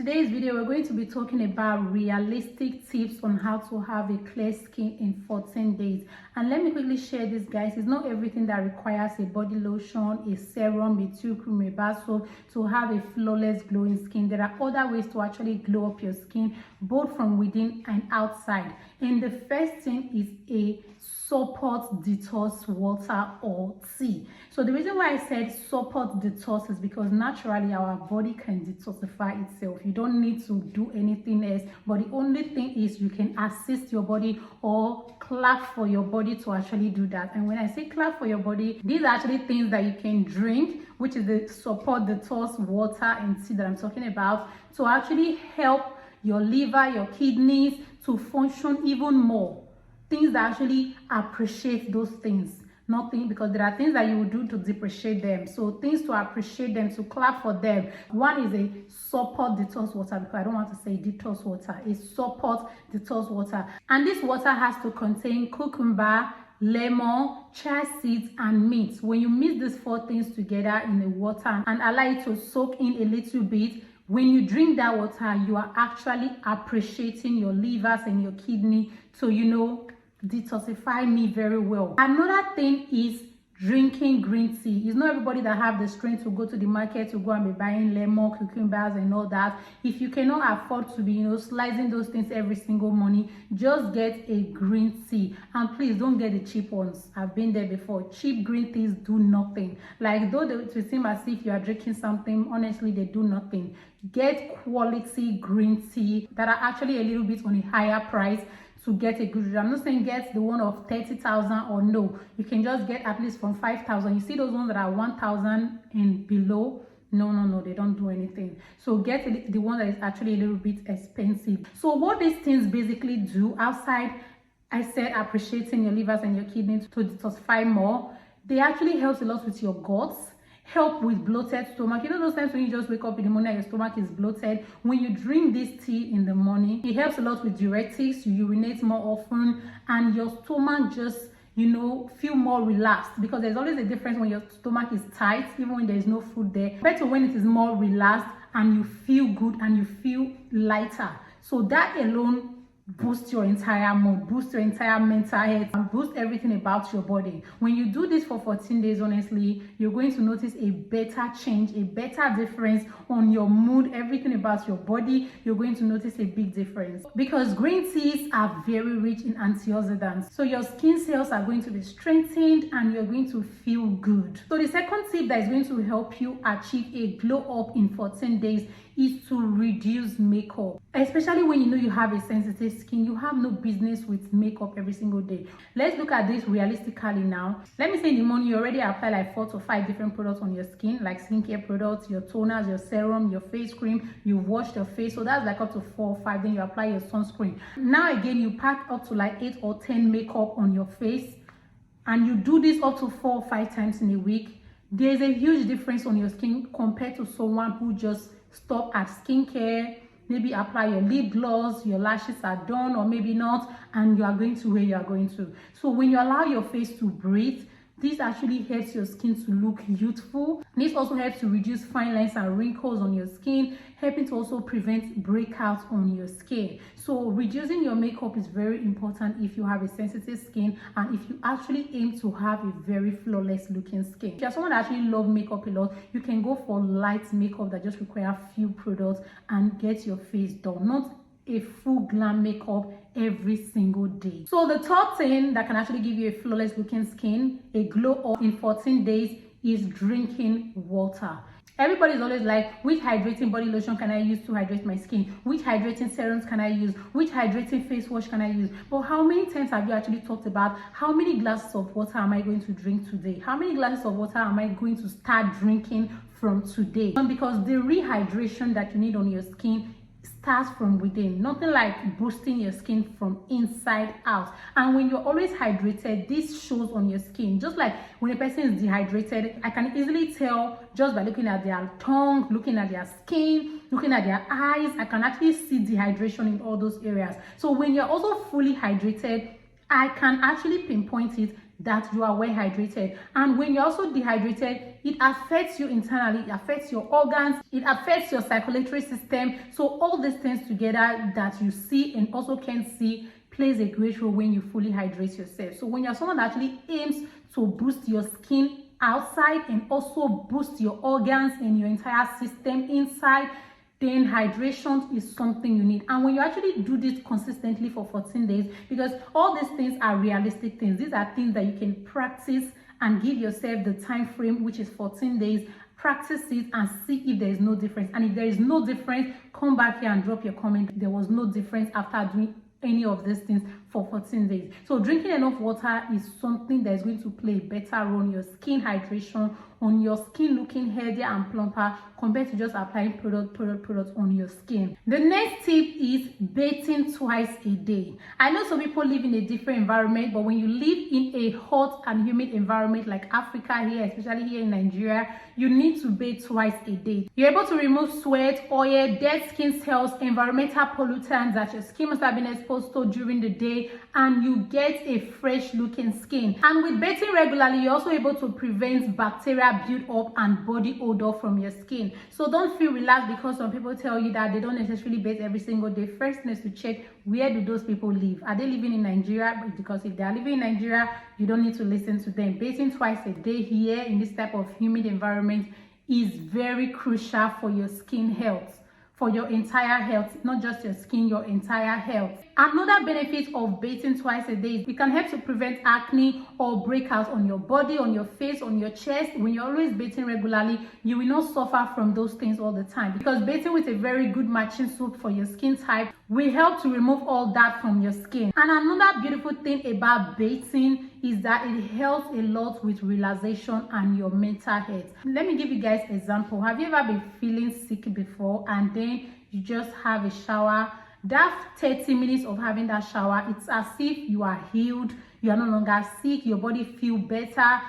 today's video, we're going to be talking about realistic tips on how to have a clear skin in 14 days. And let me quickly share this, guys. It's not everything that requires a body lotion, a serum, a tube cream, a bath soap to have a flawless glowing skin. There are other ways to actually glow up your skin, both from within and outside. And the first thing is a support detox water or tea. So the reason why I said support detox is because naturally our body can detoxify itself. You don't need to do anything else, but the only thing is you can assist your body or clap for your body to actually do that. And when I say clap for your body, these are actually things that you can drink, which is the support detox water and tea that I'm talking about, to actually help your liver, your kidneys to function even more. Things that actually appreciate those things. Nothing, because there are things that you will do to depreciate them. So things to appreciate them, to clap for them. One is a support detox water, because I don't want to say detox water. A support detox water. And this water has to contain cucumber, lemon, chia seeds, and mint. When you mix these four things together in the water and allow it to soak in a little bit, when you drink that water, you are actually appreciating your livers and your kidney to, detoxify me very well. Another thing is drinking green tea. It's not everybody that have the strength to go to the market to go and be buying lemon, cucumbers and all that. If you cannot afford to be slicing those things every single morning, just get a green tea. And please don't get the cheap ones. I've been there before. Cheap green teas do nothing. Like, though it seem as if you are drinking something, honestly they do nothing. Get quality green tea that are actually a little bit on a higher price to get a good result. I'm not saying get the one of 30,000 or no. You can just get at least from 5,000. You see those ones that are 1,000 and below? No, they don't do anything. So get the one that is actually a little bit expensive. So what these things basically do, outside I said appreciating your livers and your kidneys to detoxify more, they actually help a lot with your guts. Help with bloated stomach. Those times when you just wake up in the morning and your stomach is bloated, when you drink this tea in the morning, it helps a lot with diuretics. You urinate more often and your stomach just feel more relaxed, because there's always a difference when your stomach is tight, even when there is no food there, compared to when it is more relaxed and you feel good and you feel lighter. So that alone boost your entire mood, boost your entire mental health, and boost everything about your body. When you do this for 14 days, honestly, you're going to notice a better change, a better difference on your mood, everything about your body. You're going to notice a big difference, because green teas are very rich in antioxidants. So your skin cells are going to be strengthened and you're going to feel good. So the second tip that is going to help you achieve a glow up in 14 days is to reduce makeup. Especially when you have a sensitive skin, you have no business with makeup every single day. Let's look at this realistically now. Let me say in the morning you already apply like 4 to 5 different products on your skin, like skincare products, your toners, your serum, your face cream. You washed your face, so that's like up to 4 or 5. Then you apply your sunscreen. Now again, you pack up to like 8 or 10 makeup on your face, and you do this up to 4 or 5 times in a week. There's a huge difference on your skin compared to someone who just stop at skincare, maybe apply your lip gloss, your lashes are done or maybe not, and you are going to where you are going to. So when you allow your face to breathe, this actually helps your skin to look youthful. This also helps to reduce fine lines and wrinkles on your skin, helping to also prevent breakouts on your skin. So reducing your makeup is very important if you have a sensitive skin and if you actually aim to have a very flawless looking skin. If you're someone that actually loves makeup a lot, you can go for light makeup that just require few products and get your face done, not a full glam makeup every single day. So the third thing that can actually give you a flawless looking skin, a glow up in 14 days, is drinking water. Everybody's always like, which hydrating body lotion can I use to hydrate my skin? Which hydrating serums can I use? Which hydrating face wash can I use? But how many times have you actually talked about how many glasses of water am I going to drink today? How many glasses of water am I going to start drinking from today? Because the rehydration that you need on your skin starts from within. Nothing like boosting your skin from inside out. And when you're always hydrated, this shows on your skin. Just like when a person is dehydrated, I can easily tell just by looking at their tongue, looking at their skin, looking at their eyes. I can actually see dehydration in all those areas. So when you're also fully hydrated, I can actually pinpoint it that you are well hydrated. And when you're also dehydrated, it affects you internally, it affects your organs, it affects your circulatory system. So all these things together that you see and also can see plays a great role when you fully hydrate yourself. So when you're someone that actually aims to boost your skin outside and also boost your organs and your entire system inside, then hydration is something you need. And when you actually do this consistently for 14 days, because all these things are realistic things, these are things that you can practice and give yourself the time frame, which is 14 days. Practice it and see if there is no difference. And if there is no difference, come back here and drop your comment. There was no difference after doing any of these things for 14 days. So drinking enough water is something that is going to play a better role on your skin hydration, on your skin looking healthier and plumper compared to just applying product on your skin. The next tip is bathing twice a day. I know some people live in a different environment, but when you live in a hot and humid environment like Africa here, especially here in Nigeria, you need to bathe twice a day. You're able to remove sweat, oil, dead skin cells, environmental pollutants that your skin must have been exposed to during the day, and you get a fresh looking skin. And with bathing regularly, you're also able to prevent bacteria build up and body odor from your skin. So don't feel relaxed because some people tell you that they don't necessarily bathe every single day. First thing is to check, where do those people live? Are they living in Nigeria? Because if they are living in Nigeria, you don't need to listen to them. Bathing twice a day here in this type of humid environment is very crucial for your skin health, for your entire health, not just your skin, your entire health. Another benefit of bathing twice a day is it can help to prevent acne or breakouts on your body, on your face, on your chest. When you're always bathing regularly, you will not suffer from those things all the time, because bathing with a very good matching soap for your skin type will help to remove all that from your skin. And another beautiful thing about bathing is that it helps a lot with relaxation and your mental health. Let me give you guys an example. Have you ever been feeling sick before and then you just have a shower? That 30 minutes of having that shower, it's as if you are healed, you are no longer sick, your body feels better.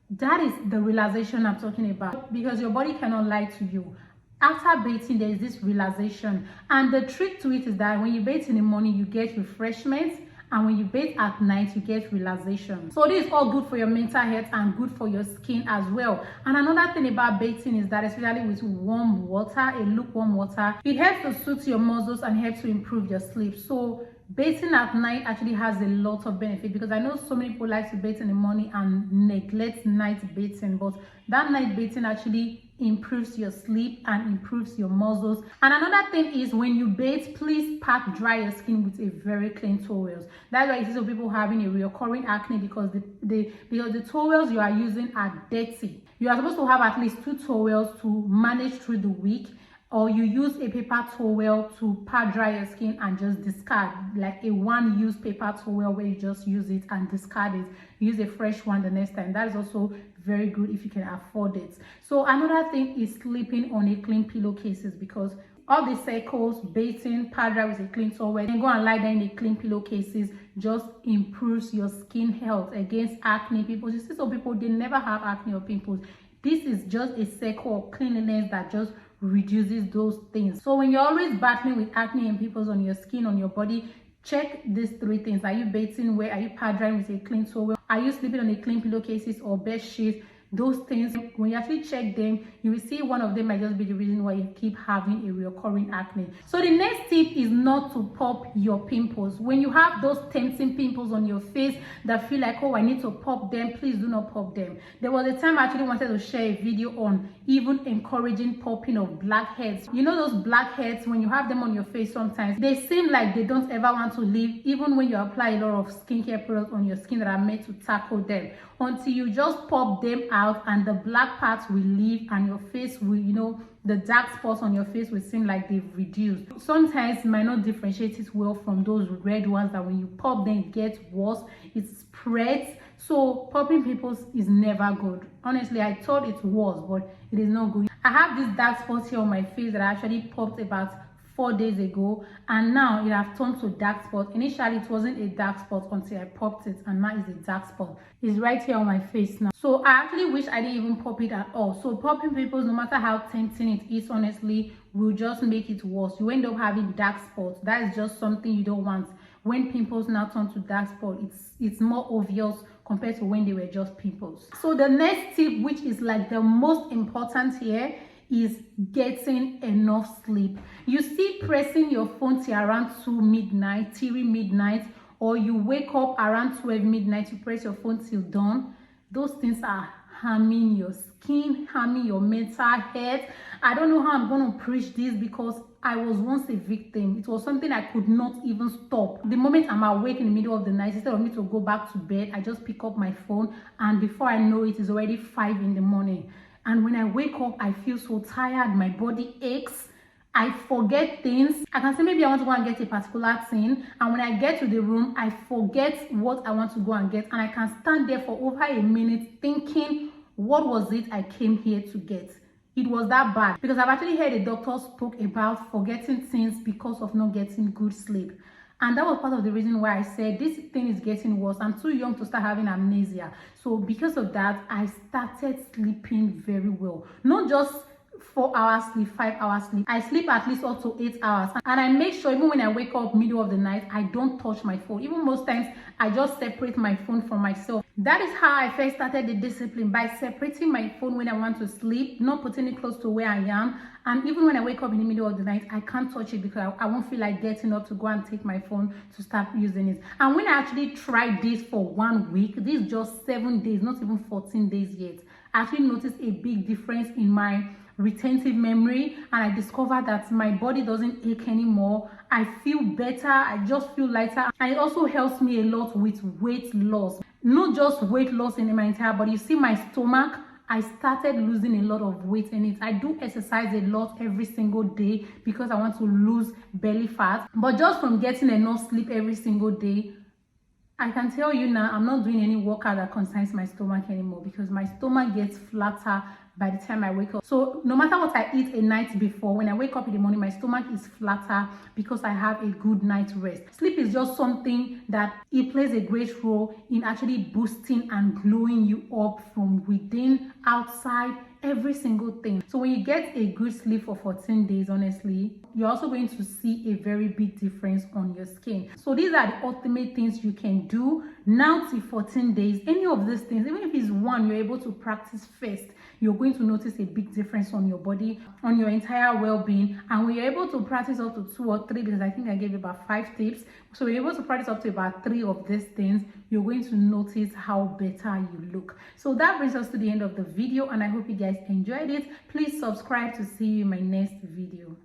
That is the relaxation I'm talking about, because your body cannot lie to you. After bathing, there is this relaxation, and the trick to it is that when you bathe in the morning, you get refreshment, and when you bathe at night, you get relaxation. So this is all good for your mental health and good for your skin as well. And another thing about bathing is that, especially with warm water, a lukewarm water, it helps to soothe your muscles and helps to improve your sleep. So bathing at night actually has a lot of benefit, because I know so many people like to bathe in the morning and neglect night bathing, but that night bathing actually improves your sleep and improves your muscles. And another thing is, when you bathe, please pat dry your skin with a very clean towels. That's why you see some people having a recurring acne, because the towels you are using are dirty. You are supposed to have at least 2 towels to manage through the week, or you use a paper towel to pat dry your skin and just discard, like a one-use paper towel where you just use it and discard it. Use a fresh one the next time. That is also very good if you can afford it. So another thing is sleeping on a clean pillowcases, because all the cycles, bathing, pat dry with a clean towel, then go and lie down in a clean pillowcases, just improves your skin health against acne, pimples. You see some people, they never have acne or pimples. This is just a cycle of cleanliness that just reduces those things. So when you're always battling with acne and pimples on your skin, on your body, check these 3 things. Are you bathing well? Are you pat drying with a clean towel? Are you sleeping on a clean pillowcases or bed sheets? Those things, when you actually check them, you will see one of them might just be the reason why you keep having a recurring acne. So the next tip is not to pop your pimples. When you have those tempting pimples on your face that feel like, oh, I need to pop them, please do not pop them. There was a time I actually wanted to share a video on even encouraging popping of blackheads. You know those blackheads, when you have them on your face, sometimes they seem like they don't ever want to leave, even when you apply a lot of skincare products on your skin that are meant to tackle them, until you just pop them out and the black parts will leave and your face will, you know, the dark spots on your face will seem like they've reduced. Sometimes you might not differentiate it well from those red ones that when you pop them it gets worse, it spreads. So popping pimples is never good. Honestly, I thought it was, but it is not good. I have this dark spots here on my face that I actually popped about 4 days ago, and now it has turned to dark spot. Initially it wasn't a dark spot until I popped it, and now it's a dark spot. It's right here on my face now. So I actually wish I didn't even pop it at all. So popping pimples, no matter how tempting it is, honestly, will just make it worse. You end up having dark spots. That is just something you don't want. When pimples now turn to dark spot, it's more obvious compared to when they were just pimples. So the next tip, which is like the most important here, is getting enough sleep. You see, pressing your phone till around 2 midnight, 3 midnight, or you wake up around 12 midnight, you press your phone till dawn. Those things are harming your skin, harming your mental health. I don't know how I'm going to preach this because I was once a victim. It was something I could not even stop. The moment I'm awake in the middle of the night, instead of me to go back to bed, I just pick up my phone, and before I know it, it's already 5 in the morning. And when I wake up, I feel so tired, my body aches, I forget things. I can say maybe I want to go and get a particular thing, and when I get to the room, I forget what I want to go and get, and I can stand there for over a minute thinking, what was it I came here to get? It was that bad, because I've actually heard a doctor spoke about forgetting things because of not getting good sleep. And that was part of the reason why I said this thing is getting worse. I'm too young to start having amnesia. So because of that, I started sleeping very well. Not just 4 hours sleep, 5 hours sleep. I sleep at least up to 8 hours. And I make sure even when I wake up middle of the night, I don't touch my phone. Even most times, I just separate my phone from myself. That is how I first started the discipline, by separating my phone when I want to sleep, not putting it close to where I am. And even when I wake up in the middle of the night, I can't touch it because I won't feel like getting up to go and take my phone to start using it. And when I actually tried this for 1 week, this is just 7 days, not even 14 days yet, I actually noticed a big difference in my retentive memory, and I discovered that my body doesn't ache anymore. I feel better, I just feel lighter, and it also helps me a lot with weight loss. Not just weight loss in my entire body. You see my stomach, I started losing a lot of weight in it. I do exercise a lot every single day because I want to lose belly fat, but just from getting enough sleep every single day, I can tell you now, I'm not doing any workout that concerns my stomach anymore, because my stomach gets flatter by the time I wake up. So no matter what I eat a night before, when I wake up in the morning, my stomach is flatter because I have a good night's rest. Sleep is just something that it plays a great role in actually boosting and glowing you up from within, outside, every single thing. So when you get a good sleep for 14 days, honestly, you're also going to see a very big difference on your skin. So these are the ultimate things you can do now till 14 days. Any of these things, even if it's one you're able to practice first, you're going to notice a big difference on your body, on your entire well-being. And when you're able to practice up to 2 or 3, because I think I gave about 5 tips, so you're able to practice up to about 3 of these things, you're going to notice how better you look. So that brings us to the end of the video, and I hope you guys enjoyed it. Please subscribe to see you in my next video.